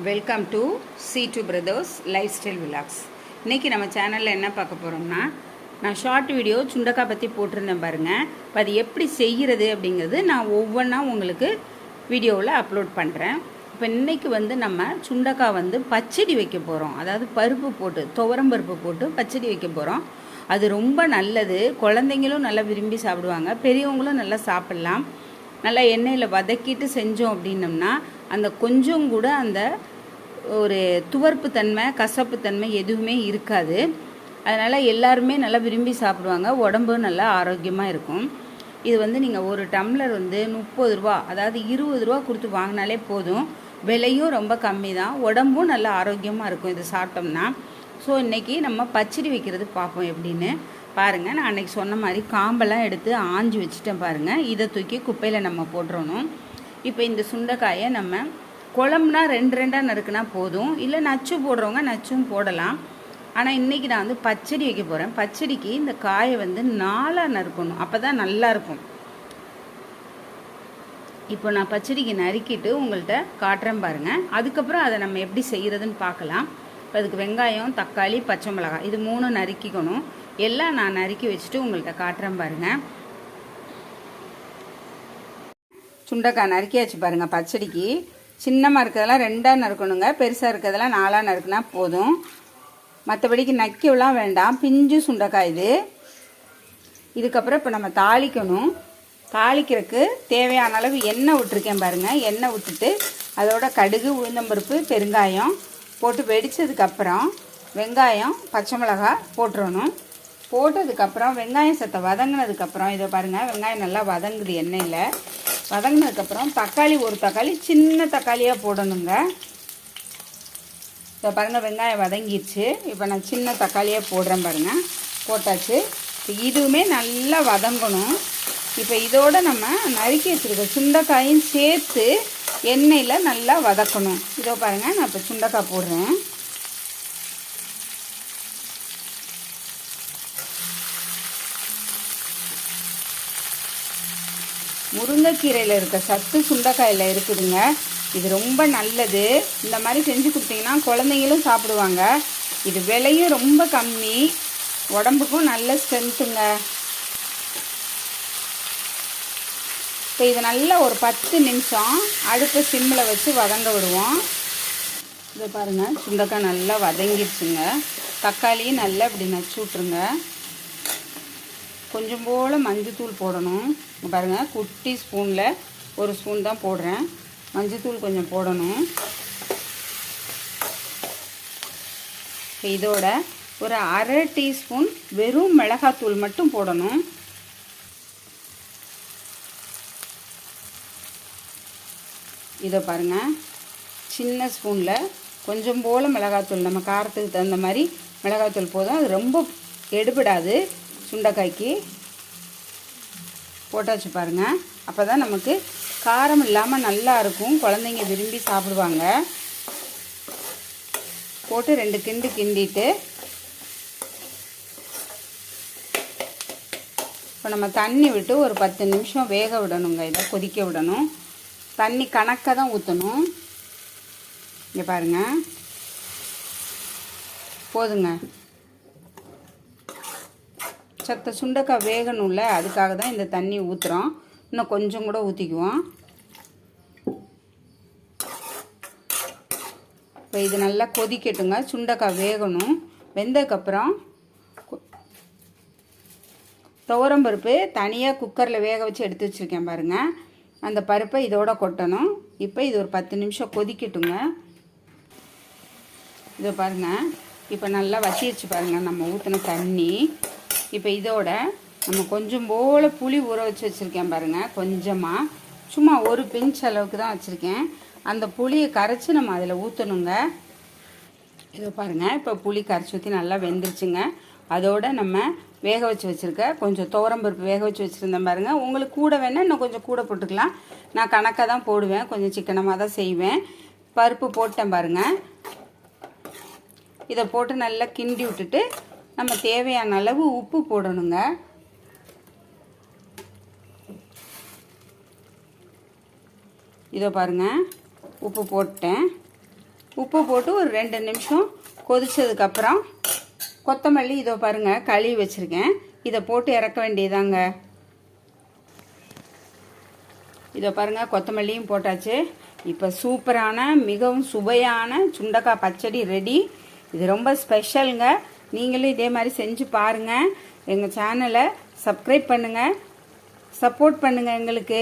Welcome to C2 brothers life style vlogs. இன்றைக்கி நம்ம சேனலில் என்ன பார்க்க போகிறோம்னா, நான் ஷார்ட் வீடியோ சுண்டக்காய் பற்றி போட்டிருந்தேன் பாருங்கள். இப்போ அது எப்படி செய்கிறது அப்படிங்கிறது நான் ஒவ்வொன்றா உங்களுக்கு வீடியோவில் அப்லோட் பண்ணுறேன். இப்போ இன்றைக்கி நம்ம சுண்டக்காய் பச்சடி வைக்க போகிறோம். அதாவது பருப்பு போட்டு, துவரம் பருப்பு போட்டு பச்சடி வைக்க போகிறோம். அது ரொம்ப நல்லது. குழந்தைங்களும் நல்லா விரும்பி சாப்பிடுவாங்க, பெரியவங்களும் நல்லா சாப்பிட்லாம். நல்லா எண்ணெயில் வதக்கிட்டு செஞ்சோம் அப்படின்னம்னா அந்த கொஞ்சம் கூட அந்த ஒரு துவர்ப்பு தன்மை, கசப்பு தன்மை எதுவுமே இருக்காது. அதனால் எல்லாருமே நல்லா விரும்பி சாப்பிடுவாங்க, உடம்பு நல்லா ஆரோக்கியமாக இருக்கும். இது நீங்கள் ஒரு டம்ளர் 30 ரூபா, அதாவது 20 ரூபா கொடுத்து வாங்கினாலே போதும். விலையும் ரொம்ப கம்மி தான், உடம்பும் நல்லா ஆரோக்கியமாக இருக்கும் இது சாப்பிட்டோம்னா. ஸோ இன்றைக்கி நம்ம பச்சடி வைக்கிறது பார்ப்போம் எப்படின்னு பாருங்கள். நான் அன்றைக்கி சொன்ன மாதிரி காம்பெல்லாம் எடுத்து ஆஞ்சி வச்சுட்டேன் பாருங்கள். இதை தூக்கி குப்பையில் நம்ம போட்டுறணும். இப்போ இந்த சுண்டைக்காயை நம்ம குழம்புனா 2 நறுக்குனா போதும், இல்லை நச்சு போடுறவங்க நச்சும் போடலாம். ஆனால் இன்றைக்கி நான் பச்சடி வைக்க போகிறேன். பச்சடிக்கு இந்த காயை 4 நறுக்கணும், அப்போ தான் நல்லாயிருக்கும். இப்போ நான் பச்சடிக்கு நறுக்கிட்டு உங்கள்கிட்ட காட்டுறேன் பாருங்கள். அதுக்கப்புறம் அதை நம்ம எப்படி செய்கிறதுன்னு பார்க்கலாம். இப்போ அதுக்கு வெங்காயம், தக்காளி, பச்சை மிளகாய் இது 3 நறுக்கிக்கணும். எல்லாம் நான் நறுக்கி வச்சுட்டு உங்கள்கிட்ட காட்டுறேன் பாருங்கள். சுண்டைக்காய் நறுக்கியாச்சு பாருங்கள். பச்சடிக்கு சின்னமாக இருக்கிறதெல்லாம் 2 நறுக்கணுங்க, பெருசாக இருக்கிறதெல்லாம் 4 நறுக்குனா போதும். மற்றபடிக்கு நக்கிவெல்லாம் வேண்டாம், பிஞ்சு சுண்டைக்காய் இது. இதுக்கப்புறம் இப்போ நம்ம தாளிக்கணும். தாளிக்கிறதுக்கு தேவையான அளவு எண்ணெய் விட்டுருக்கேன் பாருங்கள். எண்ணெய் விட்டுட்டு அதோட கடுகு, உளுந்தம்பருப்பு, பெருங்காயம் போட்டு வெடித்ததுக்கப்புறம் வெங்காயம், பச்சை மிளகாய் போட்டுறணும். போட்டதுக்கப்புறம் வெங்காயம் சத்தை வதங்கினதுக்கப்புறம் இதை பாருங்கள், வெங்காயம் நல்லா வதங்குது எண்ணெயில். வதங்கினதுக்கப்புறம் தக்காளி, ஒரு தக்காளி சின்ன தக்காளியாக போடணுங்க. இதை பாருங்கள், வெங்காயம் வதங்கிடுச்சு. இப்போ நான் சின்ன தக்காளியாக போடுறேன் பாருங்கள். போட்டாச்சு. இதுவுமே நல்லா வதங்கணும். இப்போ இதோடு நம்ம நறுக்கி வச்சுருக்க சுண்டைக்காயும் சேர்த்து எண்ணெயில் நல்லா வதக்கணும். இதோ பாருங்கள், நான் இப்போ சுண்டைக்காய் போடுறேன். முருங்கைக்கீரையில் இருக்க சத்து சுண்டைக்காயில் இருக்குதுங்க. இது ரொம்ப நல்லது. இந்த மாதிரி செஞ்சு கொடுத்தீங்கன்னா குழந்தைங்களும் சாப்பிடுவாங்க. இது விலையும் ரொம்ப கம்மி, உடம்புக்கும் நல்ல ஸ்ட்ரென்த்துங்க. இப்போ இது நல்லா ஒரு 10 நிமிஷம் அடுப்பை சிம்மில் வச்சு வதங்க விடுவோம். இதை பாருங்கள், சுண்டைக்காய் நல்லா வதங்கிடுச்சுங்க. தக்காளியும் நல்லா இப்படி நச்சு விட்ருங்க. கொஞ்சம் போல் மஞ்சத்தூள் போடணும். பாருங்கள், குட்டி ஸ்பூனில் 1 ஸ்பூன் தான் போடுறேன். மஞ்சத்தூள் கொஞ்சம் போடணும். இப்போ இதோட ஒரு 1/2 டீஸ்பூன் வெறும் மிளகாத்தூள் மட்டும் போடணும். இதை பாருங்கள், சின்ன ஸ்பூனில் கொஞ்சம் போல் மிளகாத்தூள், நம்ம காரத்துக்கு தகுந்த மாதிரி மிளகாத்தூள் போதும். அது ரொம்ப எடுபடாது சுண்டைக்காய்க்கு. போட்டாச்சு பாருங்கள். அப்போ தான் நமக்கு காரம் இல்லாமல் நல்லா இருக்கும், குழந்தைங்க விரும்பி சாப்பிடுவாங்க. போட்டு 2 கிண்டு கிண்டிட்டு இப்போ நம்ம தண்ணி விட்டு ஒரு 10 நிமிஷம் வேக விடணுங்க. இதை கொதிக்க விடணும். தண்ணி கணக்காக தான் ஊற்றணும். இங்கே பாருங்கள், போதுங்க. சத்த சுண்டைக்காய் வேகணும்ல, அதுக்காக தான் இந்த தண்ணி ஊற்றுறோம். இன்னும் கொஞ்சம் கூட ஊற்றிக்குவோம். இப்போ இது நல்லா கொதிக்கட்டுங்க, சுண்டைக்காய் வேகணும். வெந்ததுக்கப்புறம் துவரம் பருப்பு தனியாக குக்கரில் வேக வச்சு எடுத்து வச்சுருக்கேன் பாருங்கள். அந்த பருப்பை இதோட கொட்டணும். இப்போ இது ஒரு 10 நிமிஷம் கொதிக்கட்டுங்க. இதை பாருங்கள், இப்போ நல்லா வச்சிருச்சு பாருங்கள் நம்ம ஊற்றின தண்ணி. இப்போ இதோட நம்ம கொஞ்சம் போல் புளி ஊற வச்சு வச்சுருக்கேன் பாருங்கள். கொஞ்சமாக, சும்மா ஒரு பிஞ்ச் அளவுக்கு தான் வச்சுருக்கேன். அந்த புளியை கரைச்சி நம்ம அதில் ஊற்றணுங்க. இதை பாருங்கள், இப்போ புளி கரைச்சி ஊற்றி நல்லா வெந்துருச்சுங்க. அதோடு நம்ம வேக வச்சு வச்சுருக்க கொஞ்சம் துவரம்பருப்பு வேக வச்சு வச்சுருந்தேன் பாருங்கள். உங்களுக்கு கூட வேணால் இன்னும் கொஞ்சம் கூட போட்டுக்கலாம். நான் கணக்காக தான் போடுவேன், கொஞ்சம் சிக்கனமாக தான் செய்வேன். பருப்பு போட்டேன் பாருங்கள். இதை போட்டு நல்லா கிண்டி விட்டுட்டு நம்ம தேவையான அளவு உப்பு போடணுங்க. இதோ பாருங்கள், உப்பு போட்டேன். உப்பு போட்டு ஒரு 2 நிமிஷம் கொதிச்சதுக்கப்புறம் கொத்தமல்லி இதோ பாருங்கள் கழுவி வச்சுருக்கேன், இதை போட்டு இறக்க வேண்டியதாங்க. இதை பாருங்கள் கொத்தமல்லியும் போட்டாச்சு. இப்போ சூப்பரான மிகவும் சுவையான சுண்டக்காய் பச்சடி ரெடி. இது ரொம்ப ஸ்பெஷலுங்க. நீங்களும் இதே மாதிரி செஞ்சு பாருங்கள். எங்கள் சேனலை சப்ஸ்கிரைப் பண்ணுங்கள், சப்போர்ட் பண்ணுங்கள். எங்களுக்கு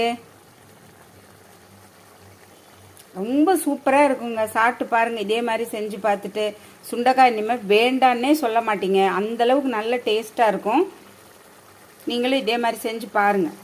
ரொம்ப சூப்பராக இருக்குங்க. சாப்பிட்டு பாருங்கள், இதே மாதிரி செஞ்சு பார்த்துட்டு. சுண்டைக்காய் இனிமேல் வேண்டான்னே சொல்ல மாட்டீங்க, அந்தளவுக்கு நல்ல டேஸ்ட்டாக இருக்கும். நீங்களும் இதே மாதிரி செஞ்சு பாருங்கள்.